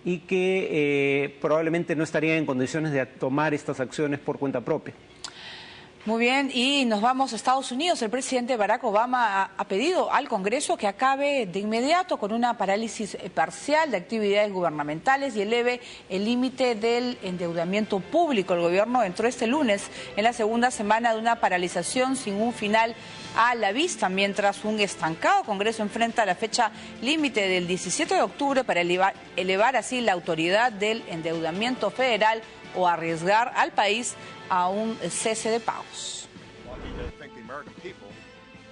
y que probablemente no estarían en condiciones de tomar estas acciones por cuenta propia. Muy bien, y nos vamos a Estados Unidos. El presidente Barack Obama ha pedido al Congreso que acabe de inmediato con una parálisis parcial de actividades gubernamentales y eleve el límite del endeudamiento público. El gobierno entró este lunes en la segunda semana de una paralización sin un final a la vista, mientras un estancado Congreso enfrenta la fecha límite del 17 de octubre para elevar así la autoridad del endeudamiento federal o arriesgar al país a un cese de pagos.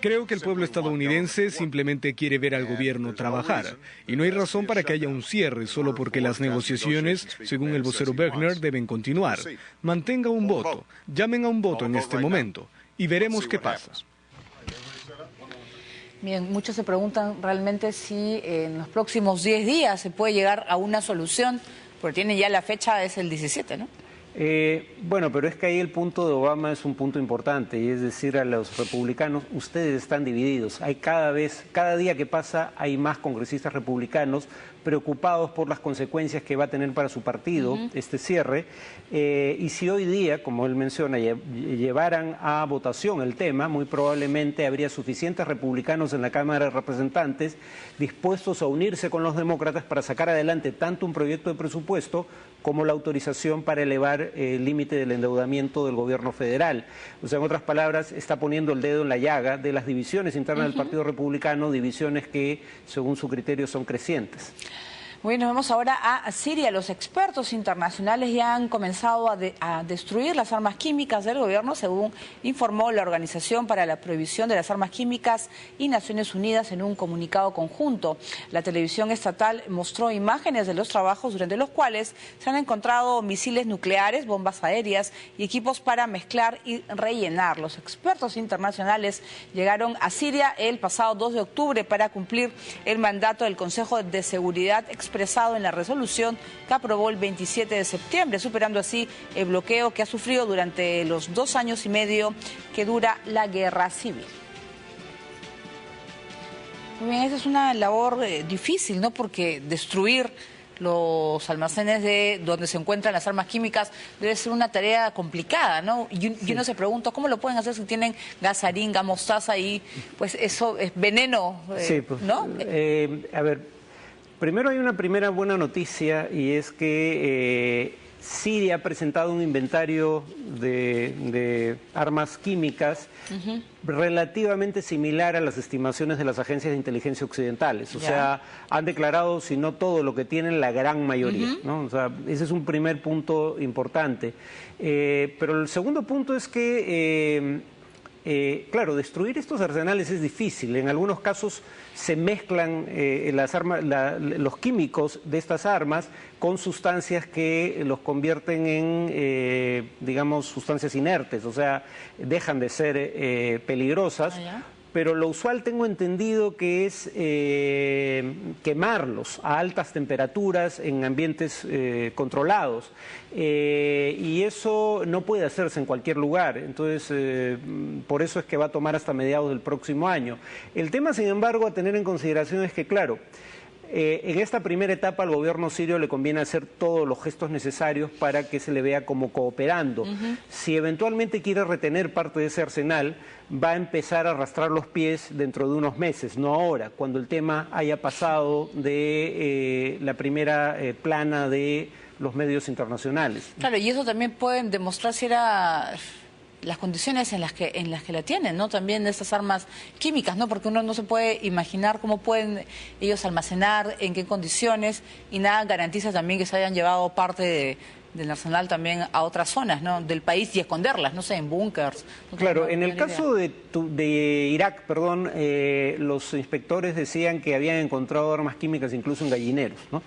Creo que el pueblo estadounidense simplemente quiere ver al gobierno trabajar y no hay razón para que haya un cierre solo porque las negociaciones, según el vocero Bergner, deben continuar. Mantenga un voto, llamen a un voto en este momento y veremos qué pasa. Bien, muchos se preguntan realmente si en los próximos 10 días se puede llegar a una solución, porque tiene ya la fecha, es el 17, ¿no? Bueno, pero es que ahí el punto de Obama es un punto importante, y es decir a los republicanos, ustedes están divididos. Hay cada día que pasa, hay más congresistas republicanos preocupados por las consecuencias que va a tener para su partido este cierre, y si hoy día, como él menciona, llevaran a votación el tema, muy probablemente habría suficientes republicanos en la Cámara de Representantes dispuestos a unirse con los demócratas para sacar adelante tanto un proyecto de presupuesto como la autorización para elevar el límite del endeudamiento del gobierno federal. O sea, en otras palabras, está poniendo el dedo en la llaga de las divisiones internas del Partido Republicano, divisiones que, según su criterio, son crecientes. Bueno, vamos ahora a Siria. Los expertos internacionales ya han comenzado a destruir las armas químicas del gobierno, según informó la Organización para la Prohibición de las Armas Químicas y Naciones Unidas en un comunicado conjunto. La televisión estatal mostró imágenes de los trabajos durante los cuales se han encontrado misiles nucleares, bombas aéreas y equipos para mezclar y rellenar. Los expertos internacionales llegaron a Siria el pasado 2 de octubre para cumplir el mandato del Consejo de Seguridad expresado en la resolución que aprobó el 27 de septiembre, superando así el bloqueo que ha sufrido durante los 2 años y medio que dura la guerra civil. Muy bien, esa es una labor difícil, ¿no? Porque destruir los almacenes de donde se encuentran las armas químicas debe ser una tarea complicada, ¿no? Y uno se pregunta, ¿cómo lo pueden hacer si tienen gasaringa, mostaza y pues eso es veneno, sí, pues, ¿no? A ver, primero hay una primera buena noticia, y es que Siria ha presentado un inventario de armas químicas relativamente similar a las estimaciones de las agencias de inteligencia occidentales. O sea, han declarado, si no todo, lo que tienen la gran mayoría, ¿no? O sea, ese es un primer punto importante. Pero el segundo punto es que claro, destruir estos arsenales es difícil. En algunos casos se mezclan los químicos de estas armas con sustancias que los convierten en, digamos, sustancias inertes, o sea, dejan de ser peligrosas. Pero lo usual, tengo entendido, que es quemarlos a altas temperaturas en ambientes controlados. Y eso no puede hacerse en cualquier lugar. Entonces, por eso es que va a tomar hasta mediados del próximo año. El tema, sin embargo, a tener en consideración es que, claro, en esta primera etapa al gobierno sirio le conviene hacer todos los gestos necesarios para que se le vea como cooperando. Si eventualmente quiere retener parte de ese arsenal, va a empezar a arrastrar los pies dentro de unos meses, no ahora, cuando el tema haya pasado de la primera plana de los medios internacionales. Claro, y eso también pueden demostrar si era las condiciones en las que la tienen, ¿no? También de estas armas químicas, ¿no? Porque uno no se puede imaginar cómo pueden ellos almacenar, en qué condiciones, y nada garantiza también que se hayan llevado parte del arsenal también a otras zonas, ¿no?, del país, y esconderlas, no sé, en búnkers. Claro, en el caso de Irak, perdón, los inspectores decían que habían encontrado armas químicas incluso en gallineros, ¿no?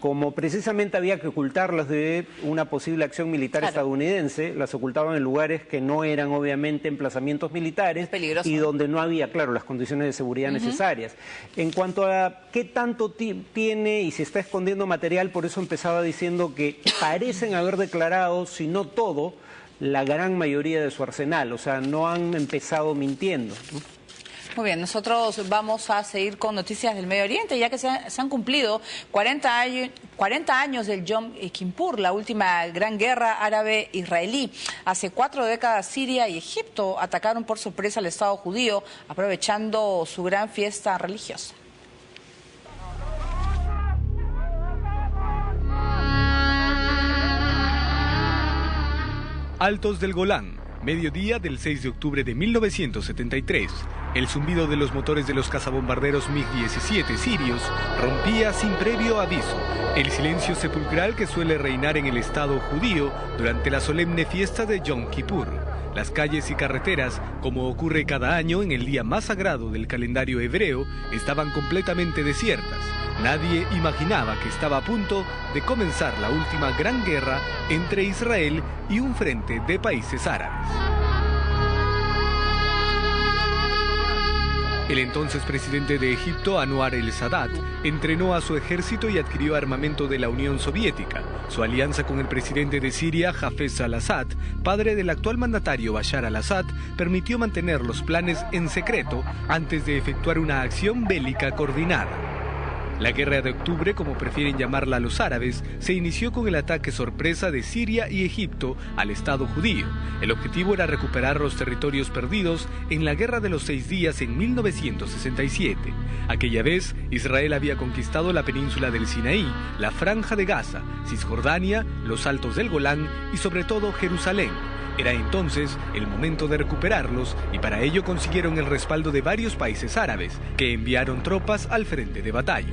Como precisamente había que ocultarlas de una posible acción militar estadounidense, las ocultaban en lugares que no eran obviamente emplazamientos militares y donde no había, claro, las condiciones de seguridad necesarias. En cuanto a qué tanto tiene y si está escondiendo material, por eso empezaba diciendo que parecen haber declarado, si no todo, la gran mayoría de su arsenal. O sea, no han empezado mintiendo, ¿no? Muy bien, nosotros vamos a seguir con noticias del Medio Oriente, ya que se han cumplido 40 años del Yom Kippur, la última gran guerra árabe-israelí. Hace 4 décadas Siria y Egipto atacaron por sorpresa al Estado judío, aprovechando su gran fiesta religiosa. Altos del Golán, mediodía del 6 de octubre de 1973. El zumbido de los motores de los cazabombarderos MiG-17 sirios rompía sin previo aviso el silencio sepulcral que suele reinar en el Estado judío durante la solemne fiesta de Yom Kippur. Las calles y carreteras, como ocurre cada año en el día más sagrado del calendario hebreo, estaban completamente desiertas. Nadie imaginaba que estaba a punto de comenzar la última gran guerra entre Israel y un frente de países árabes. El entonces presidente de Egipto, Anwar el-Sadat, entrenó a su ejército y adquirió armamento de la Unión Soviética. Su alianza con el presidente de Siria, Hafez al-Assad, padre del actual mandatario Bashar al-Assad, permitió mantener los planes en secreto antes de efectuar una acción bélica coordinada. La guerra de octubre, como prefieren llamarla los árabes, se inició con el ataque sorpresa de Siria y Egipto al Estado judío. El objetivo era recuperar los territorios perdidos en la Guerra de los 6 Días en 1967. Aquella vez, Israel había conquistado la península del Sinaí, la Franja de Gaza, Cisjordania, los Altos del Golán y sobre todo Jerusalén. Era entonces el momento de recuperarlos y para ello consiguieron el respaldo de varios países árabes que enviaron tropas al frente de batalla.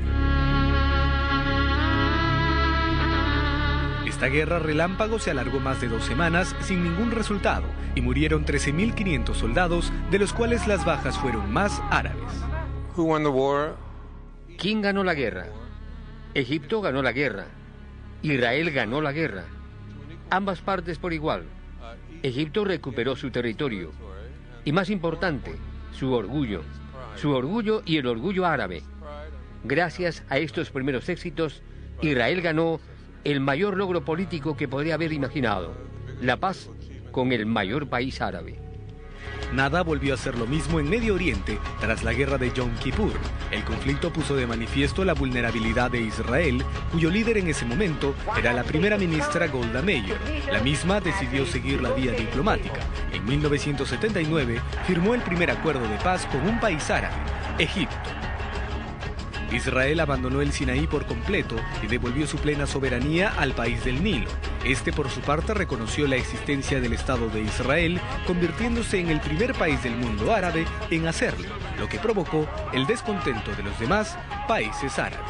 Esta guerra relámpago se alargó más de 2 semanas sin ningún resultado y murieron 13.500 soldados, de los cuales las bajas fueron más árabes. ¿Quién ganó la guerra? Egipto ganó la guerra. Israel ganó la guerra. Ambas partes por igual. Egipto recuperó su territorio. Y más importante, su orgullo. Su orgullo y el orgullo árabe. Gracias a estos primeros éxitos, Israel ganó el mayor logro político que podría haber imaginado: la paz con el mayor país árabe. Nada volvió a ser lo mismo en Medio Oriente tras la guerra de Yom Kippur. El conflicto puso de manifiesto la vulnerabilidad de Israel, cuyo líder en ese momento era la primera ministra Golda Meir. La misma decidió seguir la vía diplomática. En 1979 firmó el primer acuerdo de paz con un país árabe, Egipto. Israel abandonó el Sinaí por completo y devolvió su plena soberanía al país del Nilo. Este, por su parte, reconoció la existencia del Estado de Israel, convirtiéndose en el primer país del mundo árabe en hacerlo, lo que provocó el descontento de los demás países árabes.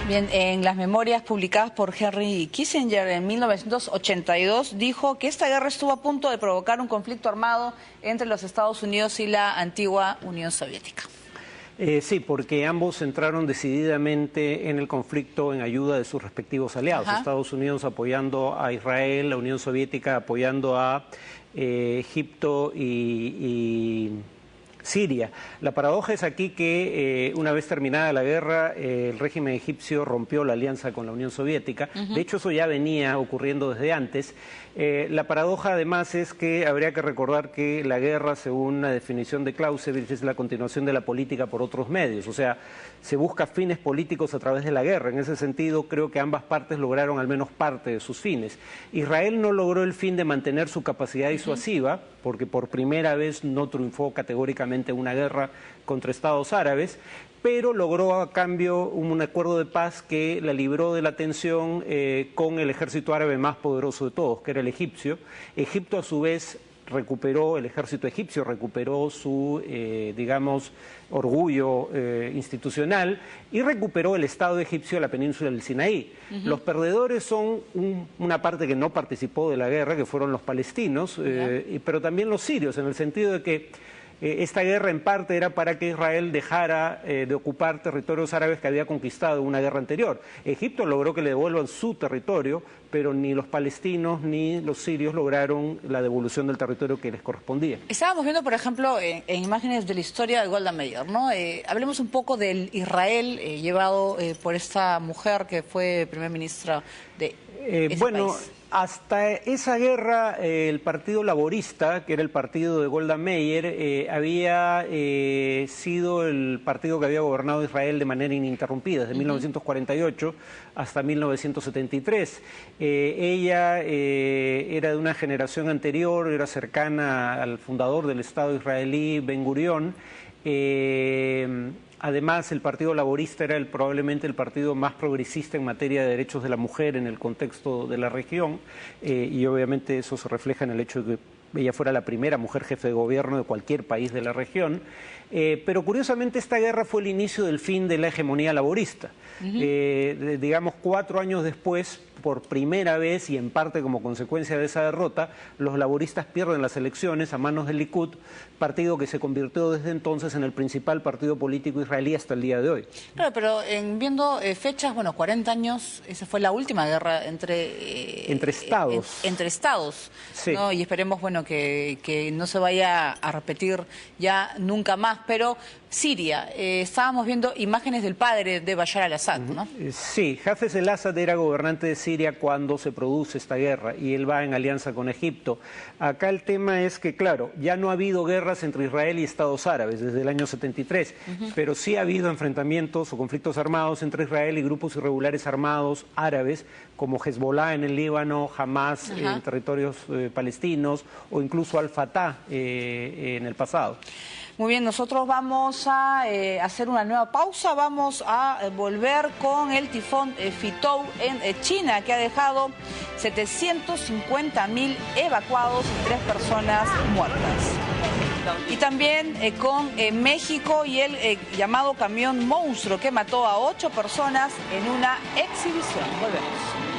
Bien, en las memorias publicadas por Henry Kissinger en 1982, dijo que esta guerra estuvo a punto de provocar un conflicto armado entre los Estados Unidos y la antigua Unión Soviética. Sí, porque ambos entraron decididamente en el conflicto en ayuda de sus respectivos aliados. Ajá. Estados Unidos apoyando a Israel, la Unión Soviética apoyando a Egipto y Siria. La paradoja es aquí que una vez terminada la guerra, el régimen egipcio rompió la alianza con la Unión Soviética. De hecho, eso ya venía ocurriendo desde antes. La paradoja además es que habría que recordar que la guerra, según la definición de Clausewitz, es la continuación de la política por otros medios. O sea, se busca fines políticos a través de la guerra. En ese sentido, creo que ambas partes lograron al menos parte de sus fines. Israel no logró el fin de mantener su capacidad disuasiva, porque por primera vez no triunfó categóricamente una guerra contra Estados árabes, pero logró a cambio un acuerdo de paz que la libró de la tensión con el ejército árabe más poderoso de todos, que era el egipcio. Egipto, a su vez, el ejército egipcio recuperó su, digamos, orgullo institucional y recuperó el Estado egipcio de la península del Sinaí. Los perdedores son una parte que no participó de la guerra, que fueron los palestinos, pero también los sirios, en el sentido de que esta guerra en parte era para que Israel dejara de ocupar territorios árabes que había conquistado en una guerra anterior. Egipto logró que le devuelvan su territorio, pero ni los palestinos ni los sirios lograron la devolución del territorio que les correspondía. Estábamos viendo, por ejemplo, en imágenes de la historia de Golda Meir, ¿no? Hablemos un poco del Israel llevado por esta mujer que fue primera ministra de ese país. Hasta esa guerra, el Partido Laborista, que era el partido de Golda Meir, había sido el partido que había gobernado Israel de manera ininterrumpida, desde 1948 hasta 1973. Ella era de una generación anterior, era cercana al fundador del Estado israelí, Ben Gurión. Además, el Partido Laborista era probablemente el partido más progresista en materia de derechos de la mujer en el contexto de la región, y obviamente eso se refleja en el hecho de que ella fuera la primera mujer jefe de gobierno de cualquier país de la región. Pero curiosamente esta guerra fue el inicio del fin de la hegemonía laborista. Digamos, 4 años después, por primera vez y en parte como consecuencia de esa derrota, los laboristas pierden las elecciones a manos del Likud, partido que se convirtió desde entonces en el principal partido político israelí hasta el día de hoy. Claro, pero viendo fechas, bueno, 40 años, esa fue la última guerra entre estados. Entre estados, sí. ¿no? Y esperemos, bueno, que no se vaya a repetir ya nunca más. Pero Siria, estábamos viendo imágenes del padre de Bashar al-Assad, ¿no? Sí, Hafez el-Assad era gobernante de Siria cuando se produce esta guerra y él va en alianza con Egipto. Acá el tema es que, claro, ya no ha habido guerras entre Israel y Estados árabes desde el año 73, pero sí ha habido enfrentamientos o conflictos armados entre Israel y grupos irregulares armados árabes como Hezbollah en el Líbano, Hamas en territorios palestinos o incluso Al-Fatah en el pasado. Muy bien, nosotros vamos a hacer una nueva pausa, vamos a volver con el tifón Fitou en China, que ha dejado 750.000 evacuados y 3 personas muertas. Y también con México y el llamado camión monstruo que mató a 8 personas en una exhibición. Volvemos.